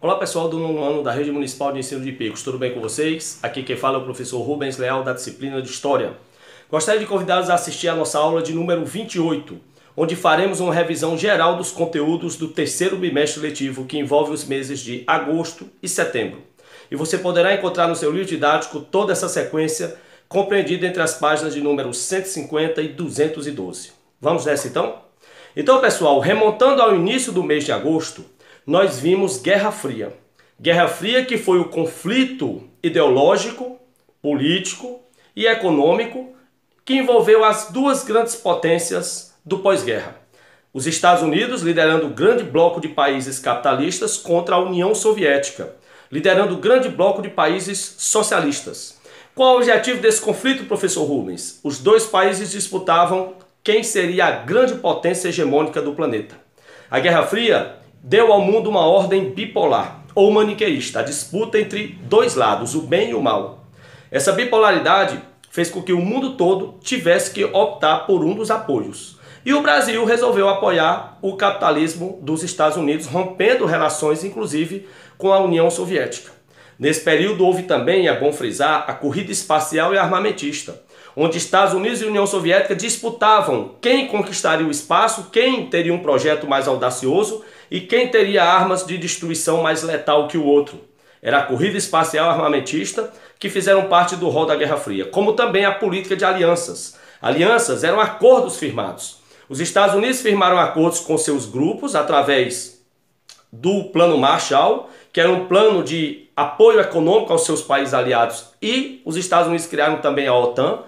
Olá pessoal do nono ano da Rede Municipal de Ensino de Picos, tudo bem com vocês? Aqui quem fala é o professor Rubens Leal da disciplina de História. Gostaria de convidá-los a assistir a nossa aula de número 28, onde faremos uma revisão geral dos conteúdos do terceiro bimestre letivo que envolve os meses de agosto e setembro. E você poderá encontrar no seu livro didático toda essa sequência compreendida entre as páginas de número 150 e 212. Vamos nessa então? Então pessoal, remontando ao início do mês de agosto, nós vimos Guerra Fria. Guerra Fria que foi o conflito ideológico, político e econômico que envolveu as duas grandes potências do pós-guerra. Os Estados Unidos liderando o grande bloco de países capitalistas contra a União Soviética, liderando o grande bloco de países socialistas. Qual o objetivo desse conflito, professor Rubens? Os dois países disputavam quem seria a grande potência hegemônica do planeta. A Guerra Fria deu ao mundo uma ordem bipolar ou maniqueísta, a disputa entre dois lados, o bem e o mal. Essa bipolaridade fez com que o mundo todo tivesse que optar por um dos apoios. E o Brasil resolveu apoiar o capitalismo dos Estados Unidos, rompendo relações, inclusive, com a União Soviética. Nesse período houve também, é bom frisar, a corrida espacial e armamentista, onde Estados Unidos e União Soviética disputavam quem conquistaria o espaço, quem teria um projeto mais audacioso e quem teria armas de destruição mais letal que o outro. Era a corrida espacial armamentista que fizeram parte do rol da Guerra Fria, como também a política de alianças. Alianças eram acordos firmados. Os Estados Unidos firmaram acordos com seus grupos através do Plano Marshall, que era um plano de apoio econômico aos seus países aliados, e os Estados Unidos criaram também a OTAN,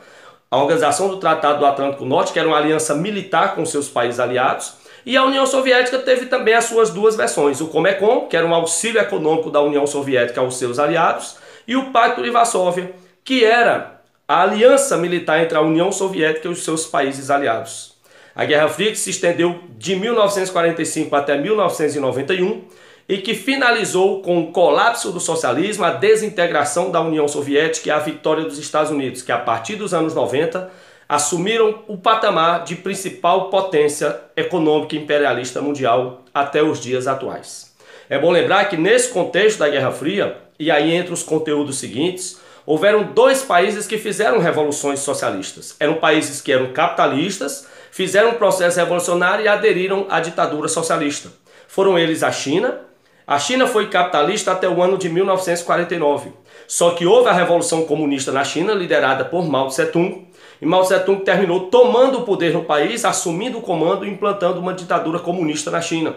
a Organização do Tratado do Atlântico Norte, que era uma aliança militar com seus países aliados, e a União Soviética teve também as suas duas versões, o Comecon, que era um auxílio econômico da União Soviética aos seus aliados, e o Pacto de Varsóvia, que era a aliança militar entre a União Soviética e os seus países aliados. A Guerra Fria, que se estendeu de 1945 até 1991, e que finalizou com o colapso do socialismo, a desintegração da União Soviética e a vitória dos Estados Unidos, que a partir dos anos 90 assumiram o patamar de principal potência econômica e imperialista mundial até os dias atuais. É bom lembrar que nesse contexto da Guerra Fria, e aí entre os conteúdos seguintes, houveram dois países que fizeram revoluções socialistas. Eram países que eram capitalistas, fizeram um processo revolucionário e aderiram à ditadura socialista. Foram eles a China. A China foi capitalista até o ano de 1949. Só que houve a Revolução Comunista na China, liderada por Mao Tse-tung, e Mao Tse-tung terminou tomando o poder no país, assumindo o comando e implantando uma ditadura comunista na China.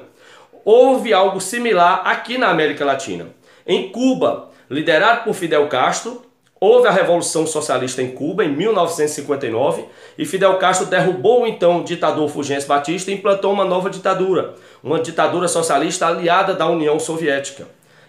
Houve algo similar aqui na América Latina. Em Cuba, liderado por Fidel Castro, houve a Revolução Socialista em Cuba em 1959 e Fidel Castro derrubou o então ditador Fulgêncio Batista e implantou uma nova ditadura, uma ditadura socialista aliada da União Soviética.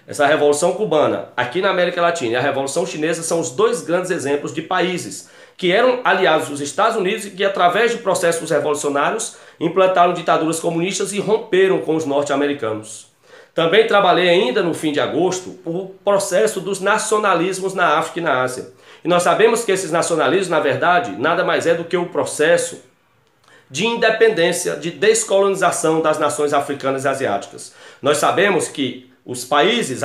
Essa Revolução Cubana, aqui na América Latina, e a Revolução Chinesa são os dois grandes exemplos de países que eram aliados dos Estados Unidos e que, através de processos revolucionários, implantaram ditaduras comunistas e romperam com os norte-americanos. Também trabalhei ainda no fim de agosto o processo dos nacionalismos na África e na Ásia. E nós sabemos que esses nacionalismos, na verdade, nada mais é do que o processo de independência, de descolonização das nações africanas e asiáticas. Nós sabemos que os países,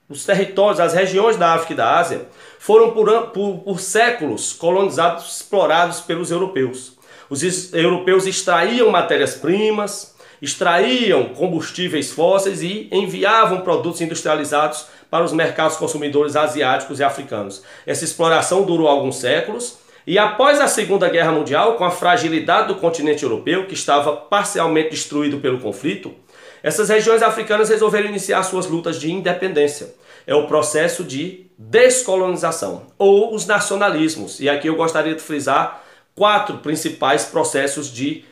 os territórios, as regiões da África e da Ásia foram por séculos colonizados, explorados pelos europeus. Os europeus extraíam matérias-primas, extraíam combustíveis fósseis e enviavam produtos industrializados para os mercados consumidores asiáticos e africanos. Essa exploração durou alguns séculos e após a Segunda Guerra Mundial, com a fragilidade do continente europeu, que estava parcialmente destruído pelo conflito, essas regiões africanas resolveram iniciar suas lutas de independência. É o processo de descolonização ou os nacionalismos. E aqui eu gostaria de frisar 4 principais processos de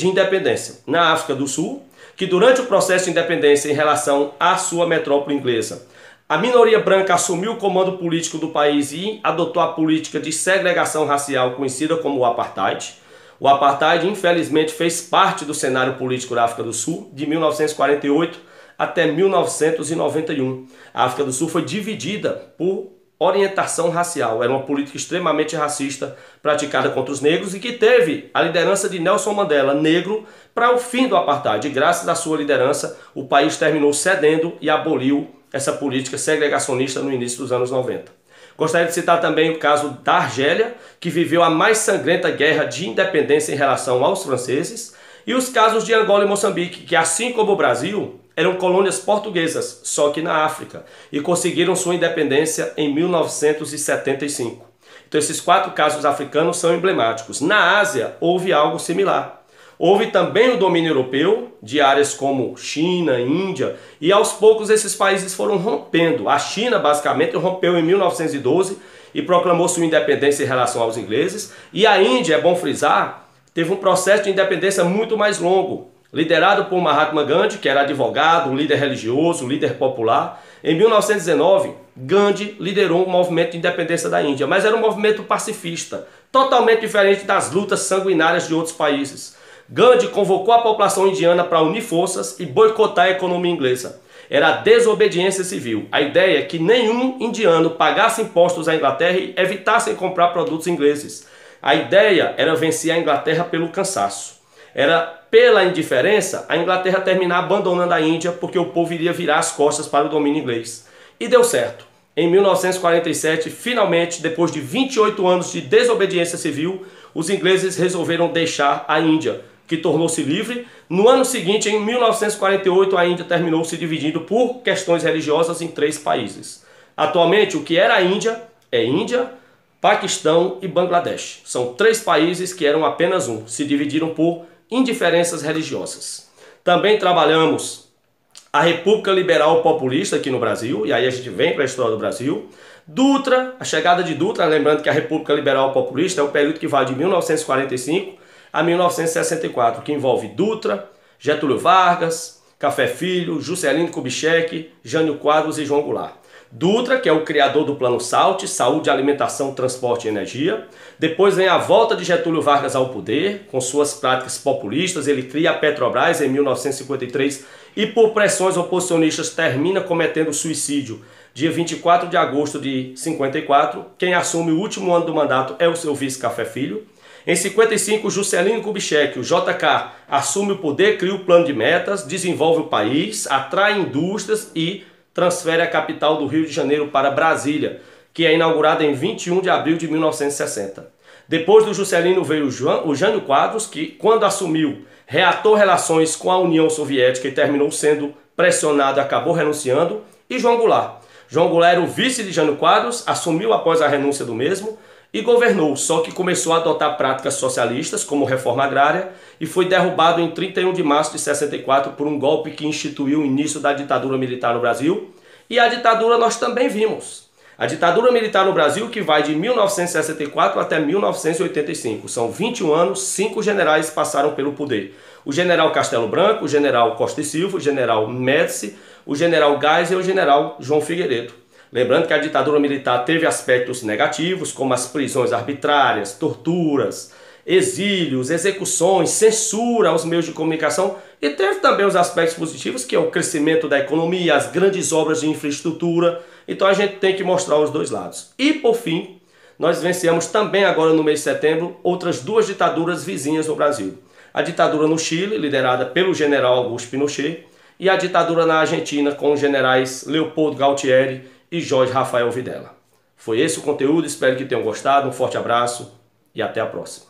independência. Na África do Sul, que durante o processo de independência em relação à sua metrópole inglesa, a minoria branca assumiu o comando político do país e adotou a política de segregação racial conhecida como o Apartheid. O Apartheid, infelizmente, fez parte do cenário político da África do Sul de 1948 até 1991. A África do Sul foi dividida por orientação racial. Era uma política extremamente racista praticada contra os negros e que teve a liderança de Nelson Mandela, negro, para o fim do apartheid. E graças à sua liderança, o país terminou cedendo e aboliu essa política segregacionista no início dos anos 90. Gostaria de citar também o caso da Argélia, que viveu a mais sangrenta guerra de independência em relação aos franceses, e os casos de Angola e Moçambique, que assim como o Brasil, eram colônias portuguesas, só que na África, e conseguiram sua independência em 1975. Então esses 4 casos africanos são emblemáticos. Na Ásia houve algo similar. Houve também o domínio europeu de áreas como China, Índia, e aos poucos esses países foram rompendo. A China basicamente rompeu em 1912 e proclamou sua independência em relação aos ingleses, e a Índia, é bom frisar, teve um processo de independência muito mais longo, liderado por Mahatma Gandhi, que era advogado, líder religioso, líder popular. Em 1919, Gandhi liderou o movimento de independência da Índia, mas era um movimento pacifista, totalmente diferente das lutas sanguinárias de outros países. Gandhi convocou a população indiana para unir forças e boicotar a economia inglesa. Era a desobediência civil. A ideia é que nenhum indiano pagasse impostos à Inglaterra e evitassem comprar produtos ingleses. A ideia era vencer a Inglaterra pelo cansaço. Era pela indiferença a Inglaterra terminar abandonando a Índia porque o povo iria virar as costas para o domínio inglês. E deu certo. Em 1947, finalmente, depois de 28 anos de desobediência civil, os ingleses resolveram deixar a Índia, que tornou-se livre. No ano seguinte, em 1948, a Índia terminou se dividindo por questões religiosas em 3 países. Atualmente, o que era a Índia é Índia, Paquistão e Bangladesh. São 3 países que eram apenas um, se dividiram por indiferenças religiosas. Também trabalhamos a República Liberal Populista aqui no Brasil, e aí a gente vem para a história do Brasil. Dutra, a chegada de Dutra, lembrando que a República Liberal Populista é o período que vai de 1945 a 1964, que envolve Dutra, Getúlio Vargas, Café Filho, Juscelino Kubitschek, Jânio Quadros e João Goulart. Dutra, que é o criador do Plano SALT, Saúde, Alimentação, Transporte e Energia. Depois vem a volta de Getúlio Vargas ao poder, com suas práticas populistas. Ele cria a Petrobras em 1953 e, por pressões oposicionistas, termina cometendo suicídio. Dia 24 de agosto de 54, quem assume o último ano do mandato é o seu vice Café Filho. Em 55, Juscelino Kubitschek, o JK, assume o poder, cria o plano de metas, desenvolve o país, atrai indústrias e transfere a capital do Rio de Janeiro para Brasília, que é inaugurada em 21 de abril de 1960. Depois do Juscelino veio o Jânio Quadros, que, quando assumiu, reatou relações com a União Soviética e terminou sendo pressionado e acabou renunciando, e João Goulart. João Goulart era o vice de Jânio Quadros, assumiu após a renúncia do mesmo e governou, só que começou a adotar práticas socialistas, como reforma agrária, e foi derrubado em 31 de março de 64 por um golpe que instituiu o início da ditadura militar no Brasil. E a ditadura nós também vimos. A ditadura militar no Brasil, que vai de 1964 até 1985. São 21 anos, 5 generais passaram pelo poder. O general Castelo Branco, o general Costa e Silva, o general Médici, o general Geisel e o general João Figueiredo. Lembrando que a ditadura militar teve aspectos negativos, como as prisões arbitrárias, torturas, exílios, execuções, censura aos meios de comunicação, e teve também os aspectos positivos, que é o crescimento da economia, as grandes obras de infraestrutura. Então a gente tem que mostrar os dois lados. E por fim, nós vencemos também agora no mês de setembro outras 2 ditaduras vizinhas no Brasil. A ditadura no Chile, liderada pelo general Augusto Pinochet, e a ditadura na Argentina com os generais Leopoldo Galtieri e Jorge Rafael Videla. Foi esse o conteúdo, espero que tenham gostado, um forte abraço e até a próxima.